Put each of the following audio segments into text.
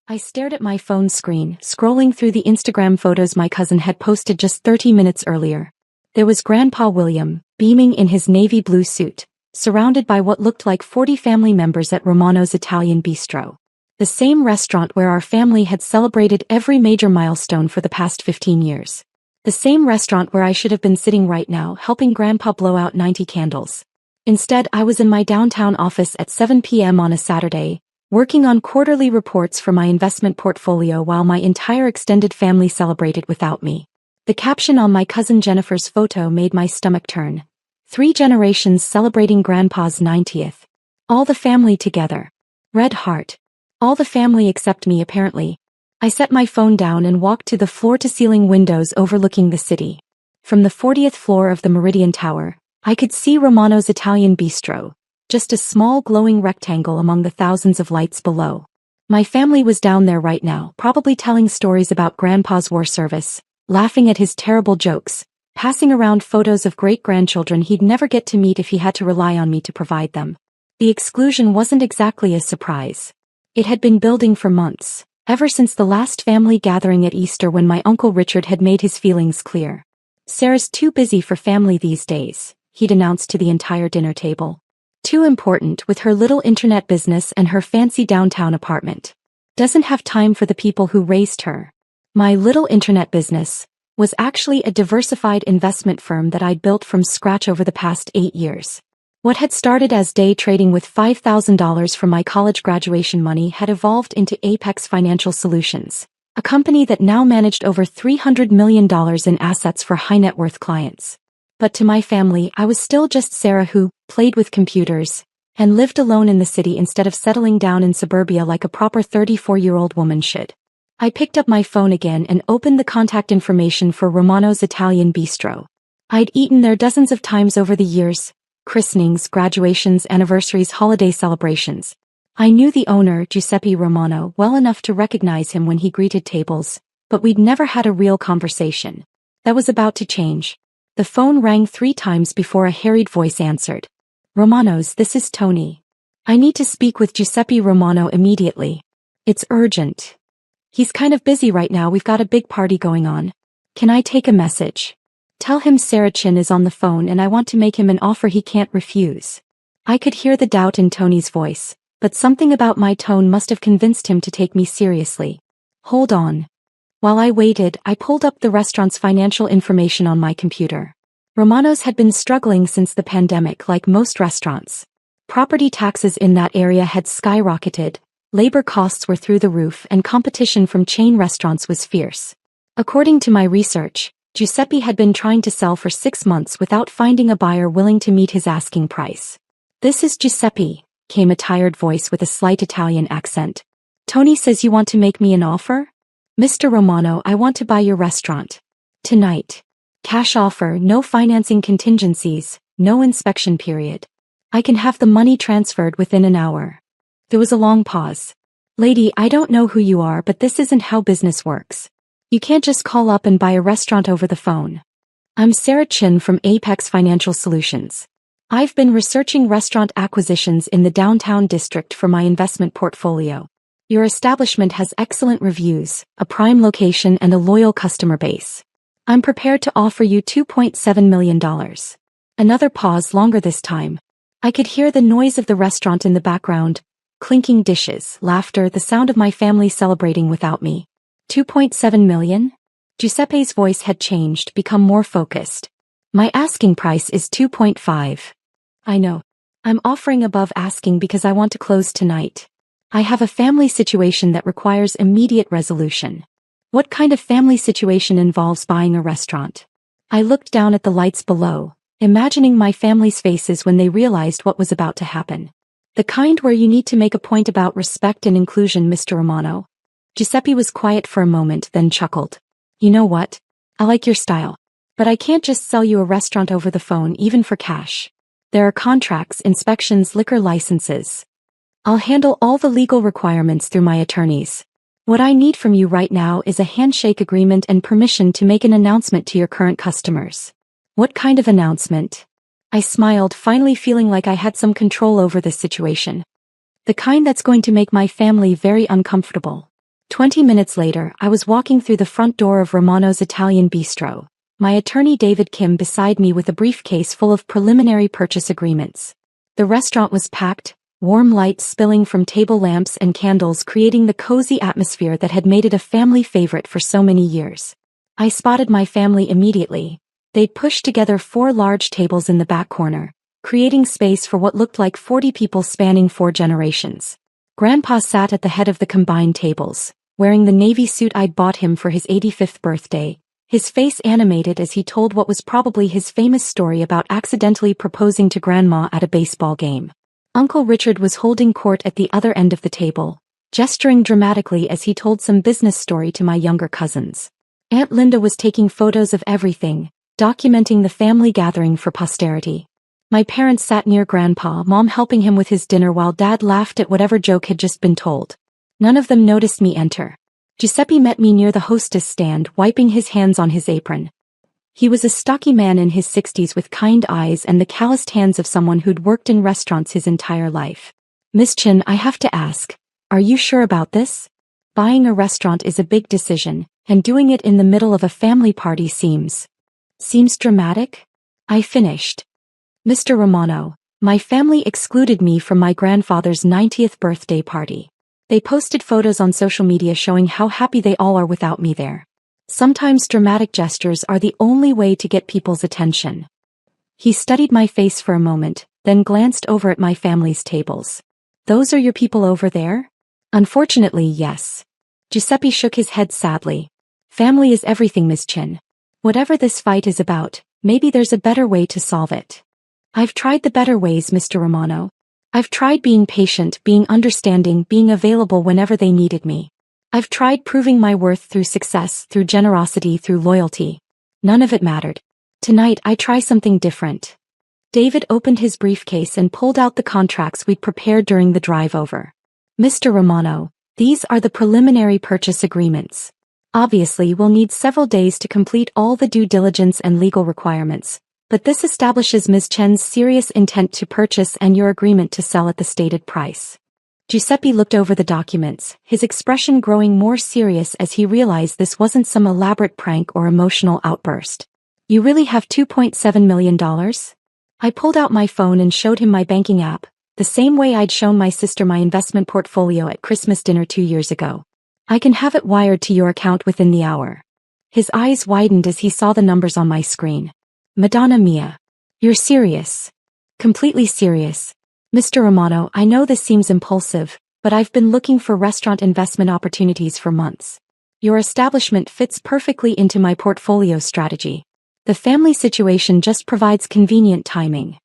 I stared at my phone screen, scrolling through the Instagram photos my cousin had posted just 30 minutes earlier. There was Grandpa William, beaming in his navy blue suit, surrounded by what looked like 40 family members at Romano's Italian Bistro. The same restaurant where our family had celebrated every major milestone for the past 15 years. The same restaurant where I should have been sitting right now helping Grandpa blow out 90 candles. Instead, I was in my downtown office at 7 p.m. on a Saturday, working on quarterly reports for my investment portfolio while my entire extended family celebrated without me. The caption on my cousin Jennifer's photo made my stomach turn. 3 generations celebrating Grandpa's 90th. All the family together. Red heart. All the family except me apparently. I set my phone down and walked to the floor-to-ceiling windows overlooking the city. From the 40th floor of the Meridian Tower, I could see Romano's Italian Bistro, just a small glowing rectangle among the thousands of lights below. My family was down there right now, probably telling stories about Grandpa's war service, laughing at his terrible jokes, passing around photos of great-grandchildren he'd never get to meet if he had to rely on me to provide them. The exclusion wasn't exactly a surprise. It had been building for months, ever since the last family gathering at Easter when my Uncle Richard had made his feelings clear. "Sarah's too busy for family these days," he'd announced to the entire dinner table. "Too important with her little internet business and her fancy downtown apartment. Doesn't have time for the people who raised her." My little internet business was actually a diversified investment firm that I'd built from scratch over the past 8 years. What had started as day trading with $5,000 from my college graduation money had evolved into Apex Financial Solutions, a company that now managed over $300 million in assets for high-net-worth clients. But to my family, I was still just Sarah who played with computers and lived alone in the city instead of settling down in suburbia like a proper 34-year-old woman should. I picked up my phone again and opened the contact information for Romano's Italian Bistro. I'd eaten there dozens of times over the years. Christenings, graduations, anniversaries, holiday celebrations. I knew the owner, Giuseppe Romano, well enough to recognize him when he greeted tables, but we'd never had a real conversation. That was about to change. The phone rang 3 times before a harried voice answered. "Romano's, this is Tony. I need to speak with Giuseppe Romano immediately. It's urgent. He's kind of busy right now, we've got a big party going on. Can I take a message? Tell him Sarah Chin is on the phone and I want to make him an offer he can't refuse." I could hear the doubt in Tony's voice, but something about my tone must have convinced him to take me seriously. "Hold on." While I waited, I pulled up the restaurant's financial information on my computer. Romano's had been struggling since the pandemic like most restaurants. Property taxes in that area had skyrocketed, labor costs were through the roof and competition from chain restaurants was fierce. According to my research, Giuseppe had been trying to sell for 6 months without finding a buyer willing to meet his asking price. "This is Giuseppe," came a tired voice with a slight Italian accent. "Tony says you want to make me an offer? Mr. Romano, I want to buy your restaurant. Tonight. Cash offer, no financing contingencies, no inspection period. I can have the money transferred within an hour." There was a long pause. "Lady, I don't know who you are, but this isn't how business works. You can't just call up and buy a restaurant over the phone. I'm Sarah Chin from Apex Financial Solutions. I've been researching restaurant acquisitions in the downtown district for my investment portfolio. Your establishment has excellent reviews, a prime location and a loyal customer base. I'm prepared to offer you $2.7 million. Another pause, longer this time. I could hear the noise of the restaurant in the background, clinking dishes, laughter, the sound of my family celebrating without me. $2.7 million? Giuseppe's voice had changed, become more focused. My asking price is 2.5. I know. I'm offering above asking because I want to close tonight. I have a family situation that requires immediate resolution. What kind of family situation involves buying a restaurant? I looked down at the lights below, imagining my family's faces when they realized what was about to happen. The kind where you need to make a point about respect and inclusion, Mr. Romano. Giuseppe was quiet for a moment, then chuckled. "You know what? I like your style. But I can't just sell you a restaurant over the phone, even for cash. There are contracts, inspections, liquor licenses. I'll handle all the legal requirements through my attorneys. What I need from you right now is a handshake agreement and permission to make an announcement to your current customers." "What kind of announcement?" I smiled, finally feeling like I had some control over this situation. "The kind that's going to make my family very uncomfortable. 20 minutes later, I was walking through the front door of Romano's Italian Bistro. My attorney David Kim beside me with a briefcase full of preliminary purchase agreements. The restaurant was packed, warm light spilling from table lamps and candles creating the cozy atmosphere that had made it a family favorite for so many years. I spotted my family immediately. They'd pushed together 4 large tables in the back corner, creating space for what looked like 40 people spanning 4 generations. Grandpa sat at the head of the combined tables, wearing the navy suit I'd bought him for his 85th birthday, his face animated as he told what was probably his famous story about accidentally proposing to Grandma at a baseball game. Uncle Richard was holding court at the other end of the table, gesturing dramatically as he told some business story to my younger cousins. Aunt Linda was taking photos of everything, documenting the family gathering for posterity. My parents sat near Grandpa, Mom helping him with his dinner while Dad laughed at whatever joke had just been told. None of them noticed me enter. Giuseppe met me near the hostess stand, wiping his hands on his apron. He was a stocky man in his 60s with kind eyes and the calloused hands of someone who'd worked in restaurants his entire life. Miss Chin, I have to ask, are you sure about this? Buying a restaurant is a big decision, and doing it in the middle of a family party seems dramatic? I finished. Mr. Romano, my family excluded me from my grandfather's 90th birthday party. They posted photos on social media showing how happy they all are without me there. Sometimes dramatic gestures are the only way to get people's attention. He studied my face for a moment, then glanced over at my family's tables. Those are your people over there? Unfortunately, yes. Giuseppe shook his head sadly. Family is everything, Miss Chin. Whatever this fight is about, maybe there's a better way to solve it. I've tried the better ways, Mr. Romano. I've tried being patient, being understanding, being available whenever they needed me. I've tried proving my worth through success, through generosity, through loyalty. None of it mattered. Tonight I try something different. David opened his briefcase and pulled out the contracts we'd prepared during the drive over. Mr. Romano, these are the preliminary purchase agreements. Obviously, we'll need several days to complete all the due diligence and legal requirements. But this establishes Ms. Chen's serious intent to purchase and your agreement to sell at the stated price. Giuseppe looked over the documents, his expression growing more serious as he realized this wasn't some elaborate prank or emotional outburst. You really have $2.7 million? I pulled out my phone and showed him my banking app, the same way I'd shown my sister my investment portfolio at Christmas dinner 2 years ago. I can have it wired to your account within the hour. His eyes widened as he saw the numbers on my screen. Madonna mia. You're serious. Completely serious. Mr. Romano, I know this seems impulsive, but I've been looking for restaurant investment opportunities for months. Your establishment fits perfectly into my portfolio strategy. The family situation just provides convenient timing.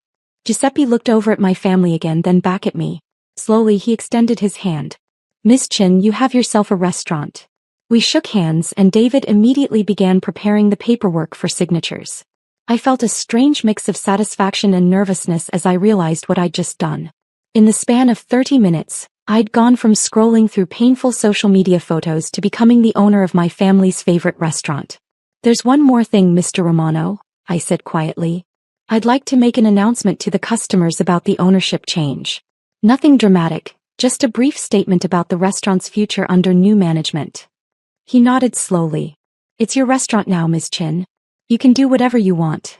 Giuseppe looked over at my family again, then back at me. Slowly he extended his hand. Miss Chin, you have yourself a restaurant. We shook hands and David immediately began preparing the paperwork for signatures. I felt a strange mix of satisfaction and nervousness as I realized what I'd just done. In the span of 30 minutes, I'd gone from scrolling through painful social media photos to becoming the owner of my family's favorite restaurant. There's one more thing, Mr. Romano, I said quietly. I'd like to make an announcement to the customers about the ownership change. Nothing dramatic, just a brief statement about the restaurant's future under new management. He nodded slowly. It's your restaurant now, Ms. Chin. You can do whatever you want.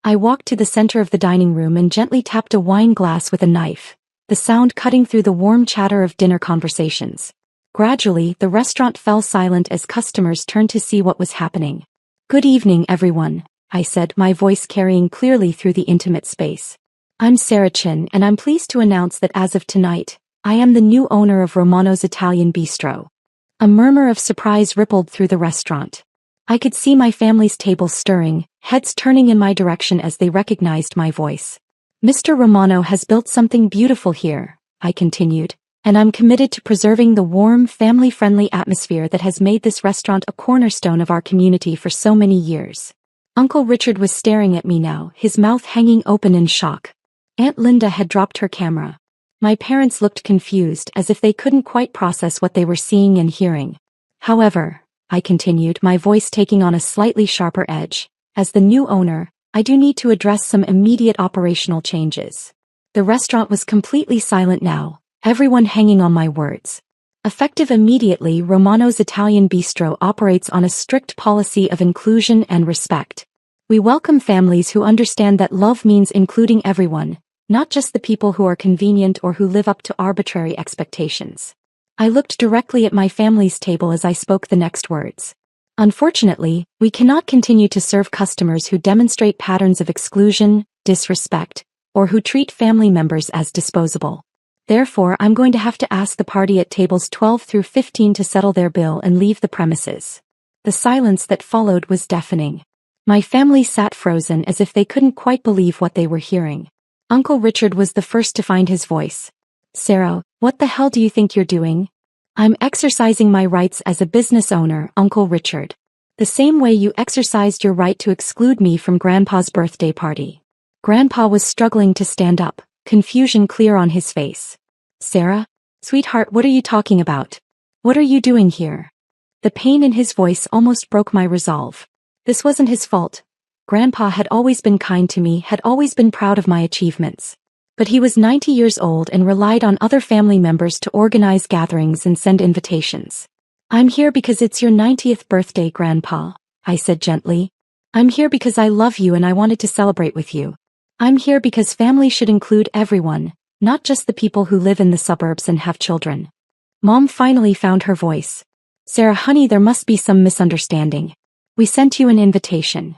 I walked to the center of the dining room and gently tapped a wine glass with a knife, the sound cutting through the warm chatter of dinner conversations. Gradually, the restaurant fell silent as customers turned to see what was happening. Good evening, everyone, I said, my voice carrying clearly through the intimate space. I'm Sarah Chin, and I'm pleased to announce that as of tonight, I am the new owner of Romano's Italian Bistro. A murmur of surprise rippled through the restaurant. I could see my family's table stirring, heads turning in my direction as they recognized my voice. Mr. Romano has built something beautiful here, I continued, and I'm committed to preserving the warm, family-friendly atmosphere that has made this restaurant a cornerstone of our community for so many years. Uncle Richard was staring at me now, his mouth hanging open in shock. Aunt Linda had dropped her camera. My parents looked confused, as if they couldn't quite process what they were seeing and hearing. However, I continued, my voice taking on a slightly sharper edge, as the new owner, I do need to address some immediate operational changes. The restaurant was completely silent now, everyone hanging on my words. Effective immediately, Romano's Italian Bistro operates on a strict policy of inclusion and respect. We welcome families who understand that love means including everyone, not just the people who are convenient or who live up to arbitrary expectations. I looked directly at my family's table as I spoke the next words. Unfortunately, we cannot continue to serve customers who demonstrate patterns of exclusion, disrespect, or who treat family members as disposable. Therefore, I'm going to have to ask the party at tables 12 through 15 to settle their bill and leave the premises. The silence that followed was deafening. My family sat frozen as if they couldn't quite believe what they were hearing. Uncle Richard was the first to find his voice. "Sarah, what the hell do you think you're doing?" "I'm exercising my rights as a business owner, Uncle Richard. The same way you exercised your right to exclude me from Grandpa's birthday party." Grandpa was struggling to stand up, confusion clear on his face. "Sarah? Sweetheart, what are you talking about? What are you doing here?" The pain in his voice almost broke my resolve. This wasn't his fault. Grandpa had always been kind to me, had always been proud of my achievements. But he was 90 years old and relied on other family members to organize gatherings and send invitations. "I'm here because it's your 90th birthday, Grandpa," I said gently. "I'm here because I love you and I wanted to celebrate with you. I'm here because family should include everyone, not just the people who live in the suburbs and have children." Mom finally found her voice. "Sarah, honey, there must be some misunderstanding. We sent you an invitation."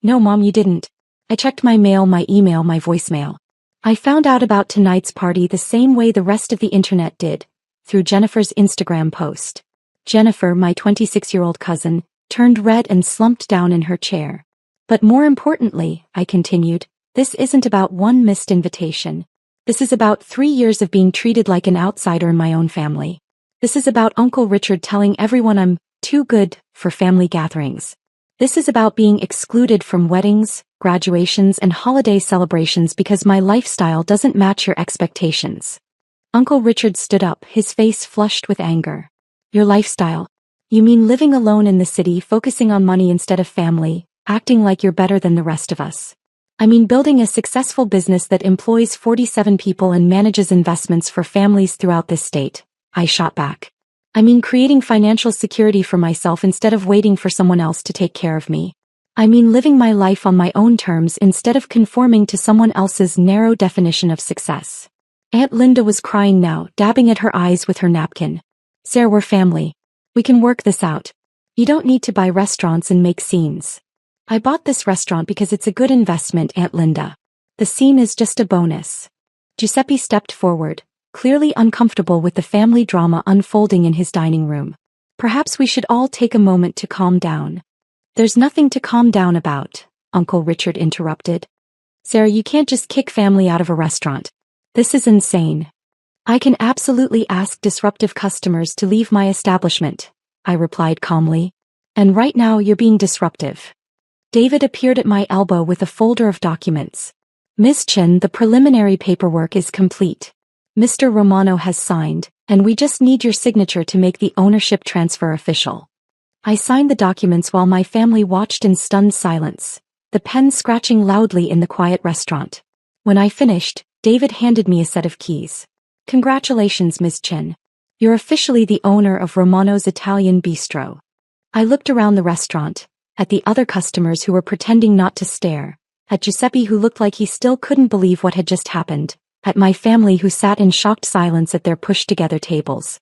"No, Mom, you didn't. I checked my mail, my email, my voicemail. I found out about tonight's party the same way the rest of the internet did, through Jennifer's Instagram post." Jennifer, my 26-year-old cousin, turned red and slumped down in her chair. "But more importantly," I continued, "this isn't about one missed invitation. This is about 3 years of being treated like an outsider in my own family. This is about Uncle Richard telling everyone I'm too good for family gatherings. This is about being excluded from weddings, graduations, and holiday celebrations because my lifestyle doesn't match your expectations." Uncle Richard stood up, his face flushed with anger. "Your lifestyle? You mean living alone in the city, focusing on money instead of family, acting like you're better than the rest of us? I mean building a successful business that employs 47 people and manages investments for families throughout this state," I shot back. "I mean creating financial security for myself instead of waiting for someone else to take care of me. I mean living my life on my own terms instead of conforming to someone else's narrow definition of success." Aunt Linda was crying now, dabbing at her eyes with her napkin. "Sarah, we're family. We can work this out. You don't need to buy restaurants and make scenes." "I bought this restaurant because it's a good investment, Aunt Linda. The scene is just a bonus." Giuseppe stepped forward, clearly uncomfortable with the family drama unfolding in his dining room. "Perhaps we should all take a moment to calm down." "There's nothing to calm down about," Uncle Richard interrupted. "Sarah, you can't just kick family out of a restaurant. This is insane." "I can absolutely ask disruptive customers to leave my establishment," I replied calmly. "And right now you're being disruptive." David appeared at my elbow with a folder of documents. "Ms. Chen, the preliminary paperwork is complete. Mr. Romano has signed, and we just need your signature to make the ownership transfer official." I signed the documents while my family watched in stunned silence, the pen scratching loudly in the quiet restaurant. When I finished, David handed me a set of keys. "Congratulations, Ms. Chen. You're officially the owner of Romano's Italian Bistro." I looked around the restaurant, at the other customers who were pretending not to stare, at Giuseppe who looked like he still couldn't believe what had just happened, at my family who sat in shocked silence at their pushed-together tables.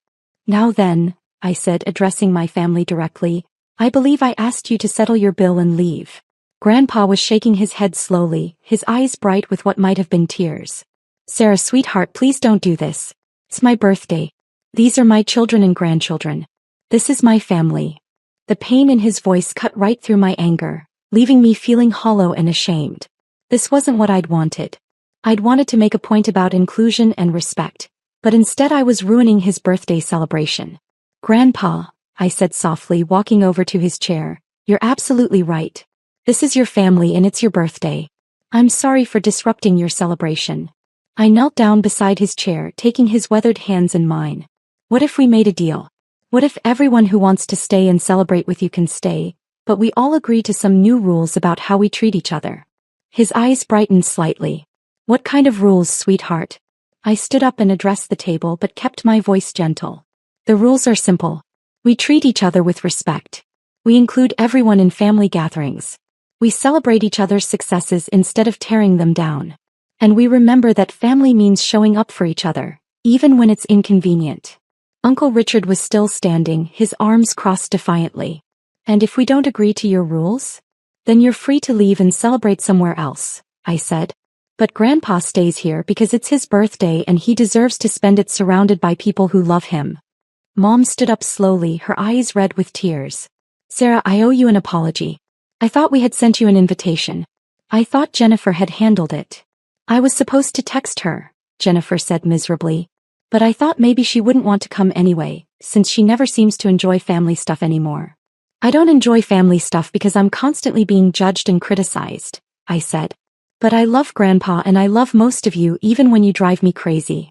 "Now then," I said, addressing my family directly, "I believe I asked you to settle your bill and leave." Grandpa was shaking his head slowly, his eyes bright with what might have been tears. "Sarah, sweetheart, please don't do this. It's my birthday. These are my children and grandchildren. This is my family." The pain in his voice cut right through my anger, leaving me feeling hollow and ashamed. This wasn't what I'd wanted. I'd wanted to make a point about inclusion and respect, but instead I was ruining his birthday celebration. "Grandpa," I said softly, walking over to his chair, "you're absolutely right. This is your family and it's your birthday. I'm sorry for disrupting your celebration." I knelt down beside his chair, taking his weathered hands in mine. "What if we made a deal? What if everyone who wants to stay and celebrate with you can stay, but we all agree to some new rules about how we treat each other?" His eyes brightened slightly. "What kind of rules, sweetheart?" I stood up and addressed the table but kept my voice gentle. The rules are simple. We treat each other with respect. We include everyone in family gatherings. We celebrate each other's successes instead of tearing them down. And we remember that family means showing up for each other, even when it's inconvenient. Uncle Richard was still standing, his arms crossed defiantly. And if we don't agree to your rules? Then you're free to leave and celebrate somewhere else, I said. But Grandpa stays here because it's his birthday and he deserves to spend it surrounded by people who love him. Mom stood up slowly, her eyes red with tears. Sarah, I owe you an apology. I thought we had sent you an invitation. I thought Jennifer had handled it. I was supposed to text her, Jennifer said miserably. But I thought maybe she wouldn't want to come anyway, since she never seems to enjoy family stuff anymore. I don't enjoy family stuff because I'm constantly being judged and criticized, I said. But I love Grandpa and I love most of you even when you drive me crazy.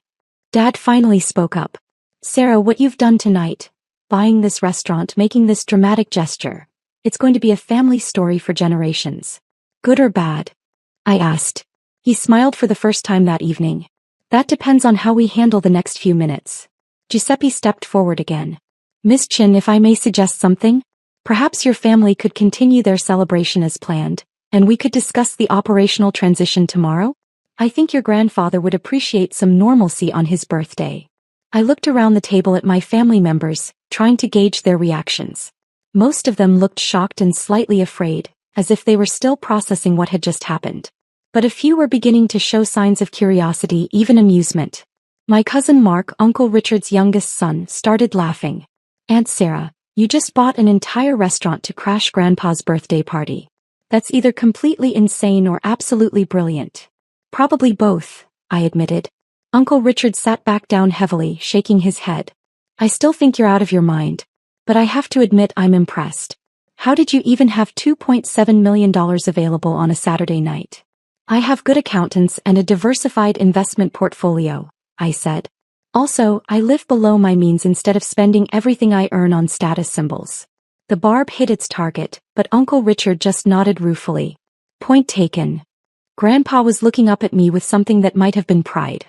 Dad finally spoke up. Sarah, what you've done tonight, buying this restaurant, making this dramatic gesture, it's going to be a family story for generations. Good or bad? I asked. He smiled for the first time that evening. That depends on how we handle the next few minutes. Giuseppe stepped forward again. Miss Chin, if I may suggest something? Perhaps your family could continue their celebration as planned, and we could discuss the operational transition tomorrow? I think your grandfather would appreciate some normalcy on his birthday. I looked around the table at my family members, trying to gauge their reactions. Most of them looked shocked and slightly afraid, as if they were still processing what had just happened. But a few were beginning to show signs of curiosity, even amusement. My cousin Mark, Uncle Richard's youngest son, started laughing. Aunt Sarah, you just bought an entire restaurant to crash Grandpa's birthday party. That's either completely insane or absolutely brilliant. Probably both, I admitted. Uncle Richard sat back down heavily, shaking his head. I still think you're out of your mind. But I have to admit I'm impressed. How did you even have $2.7 million available on a Saturday night? I have good accountants and a diversified investment portfolio, I said. Also, I live below my means instead of spending everything I earn on status symbols. The barb hit its target, but Uncle Richard just nodded ruefully. Point taken. Grandpa was looking up at me with something that might have been pride.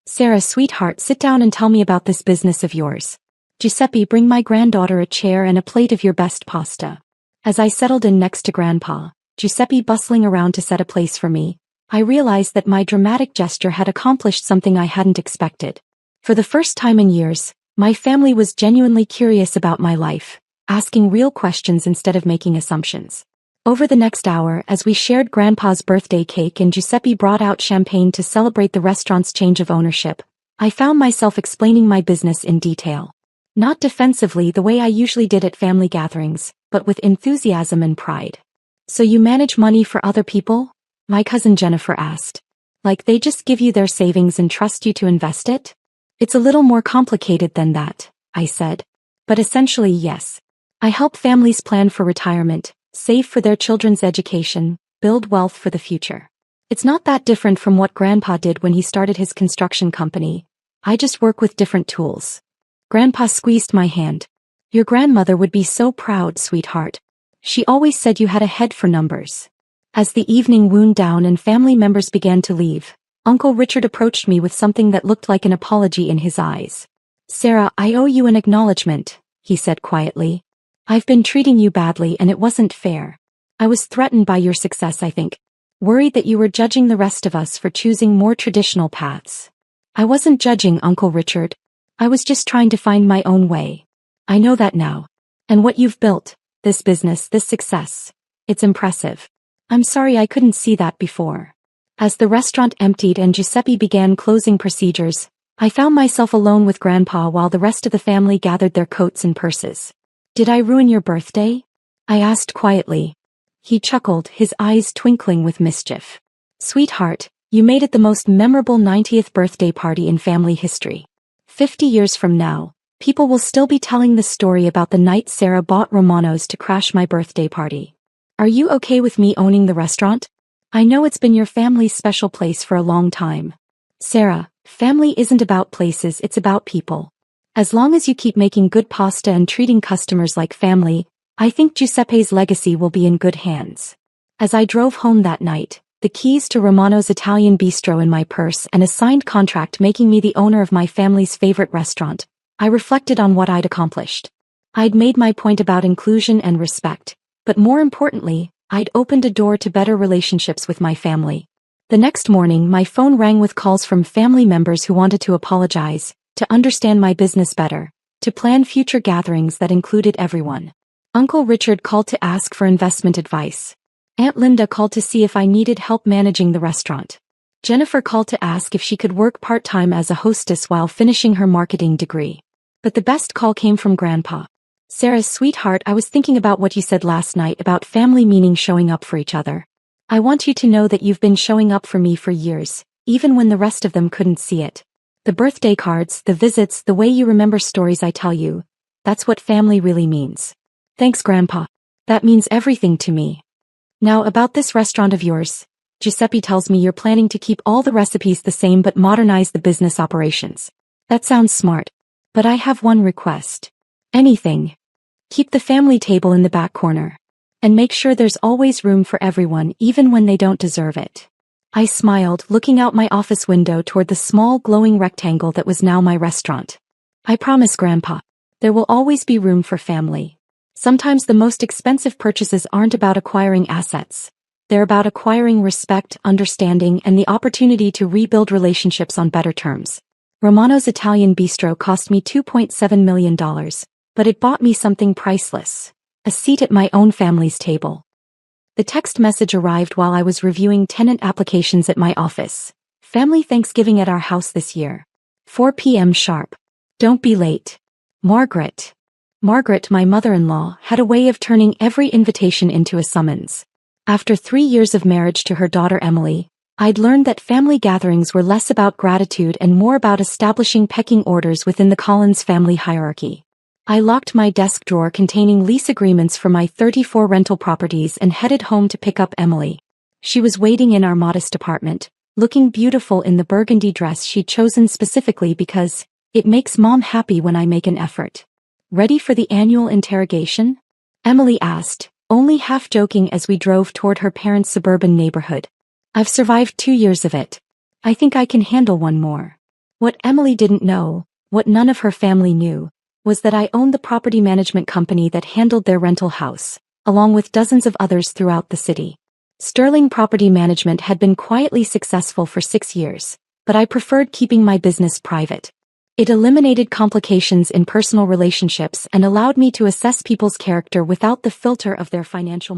Sarah, sweetheart, sit down and tell me about this business of yours. Giuseppe, bring my granddaughter a chair and a plate of your best pasta. As I settled in next to Grandpa, Giuseppe bustling around to set a place for me, I realized that my dramatic gesture had accomplished something I hadn't expected. For the first time in years, my family was genuinely curious about my life, asking real questions instead of making assumptions. Over the next hour, as we shared Grandpa's birthday cake and Giuseppe brought out champagne to celebrate the restaurant's change of ownership, I found myself explaining my business in detail. Not defensively the way I usually did at family gatherings, but with enthusiasm and pride. So you manage money for other people? My cousin Jennifer asked. Like they just give you their savings and trust you to invest it? It's a little more complicated than that, I said. But essentially yes. I help families plan for retirement, save for their children's education, build wealth for the future. It's not that different from what Grandpa did when he started his construction company. I just work with different tools. Grandpa squeezed my hand. Your grandmother would be so proud, sweetheart. She always said you had a head for numbers. As the evening wound down and family members began to leave, Uncle Richard approached me with something that looked like an apology in his eyes. Sarah, I owe you an acknowledgement, he said quietly. I've been treating you badly and it wasn't fair. I was threatened by your success, I think. Worried that you were judging the rest of us for choosing more traditional paths. I wasn't judging, Uncle Richard. I was just trying to find my own way. I know that now. And what you've built, this business, this success, it's impressive. I'm sorry I couldn't see that before. As the restaurant emptied and Giuseppe began closing procedures, I found myself alone with Grandpa while the rest of the family gathered their coats and purses. Did I ruin your birthday? I asked quietly. He chuckled, his eyes twinkling with mischief. Sweetheart, you made it the most memorable 90th birthday party in family history. 50 years from now, people will still be telling the story about the night Sarah bought Romano's to crash my birthday party. Are you okay with me owning the restaurant? I know it's been your family's special place for a long time. Sarah, family isn't about places, it's about people. As long as you keep making good pasta and treating customers like family, I think Giuseppe's legacy will be in good hands. As I drove home that night, the keys to Romano's Italian bistro in my purse and a signed contract making me the owner of my family's favorite restaurant, I reflected on what I'd accomplished. I'd made my point about inclusion and respect, but more importantly, I'd opened a door to better relationships with my family. The next morning, my phone rang with calls from family members who wanted to apologize, to understand my business better, to plan future gatherings that included everyone. Uncle Richard called to ask for investment advice. Aunt Linda called to see if I needed help managing the restaurant. Jennifer called to ask if she could work part-time as a hostess while finishing her marketing degree. But the best call came from Grandpa. "Sarah, sweetheart, I was thinking about what you said last night about family meaning showing up for each other. I want you to know that you've been showing up for me for years, even when the rest of them couldn't see it. The birthday cards, the visits, the way you remember stories I tell you, that's what family really means." "Thanks, Grandpa. That means everything to me." "Now about this restaurant of yours. Giuseppe tells me you're planning to keep all the recipes the same but modernize the business operations. That sounds smart. But I have one request. Anything. Keep the family table in the back corner. And make sure there's always room for everyone even when they don't deserve it." I smiled, looking out my office window toward the small glowing rectangle that was now my restaurant. "I promise, Grandpa. There will always be room for family. Sometimes the most expensive purchases aren't about acquiring assets. They're about acquiring respect, understanding, and the opportunity to rebuild relationships on better terms. Romano's Italian Bistro cost me $2.7 million, but it bought me something priceless: a seat at my own family's table." The text message arrived while I was reviewing tenant applications at my office. "Family Thanksgiving at our house this year. 4 p.m. sharp. Don't be late. Margaret." Margaret, my mother-in-law, had a way of turning every invitation into a summons. After 3 years of marriage to her daughter Emily, I'd learned that family gatherings were less about gratitude and more about establishing pecking orders within the Collins family hierarchy. I locked my desk drawer containing lease agreements for my 34 rental properties and headed home to pick up Emily. She was waiting in our modest apartment, looking beautiful in the burgundy dress she'd chosen specifically because it makes Mom happy when I make an effort. "Ready for the annual interrogation?" Emily asked, only half joking as we drove toward her parents' suburban neighborhood. "I've survived 2 years of it. I think I can handle one more." What Emily didn't know, what none of her family knew, was that I owned the property management company that handled their rental house, along with dozens of others throughout the city. Sterling Property Management had been quietly successful for 6 years, but I preferred keeping my business private. It eliminated complications in personal relationships and allowed me to assess people's character without the filter of their financial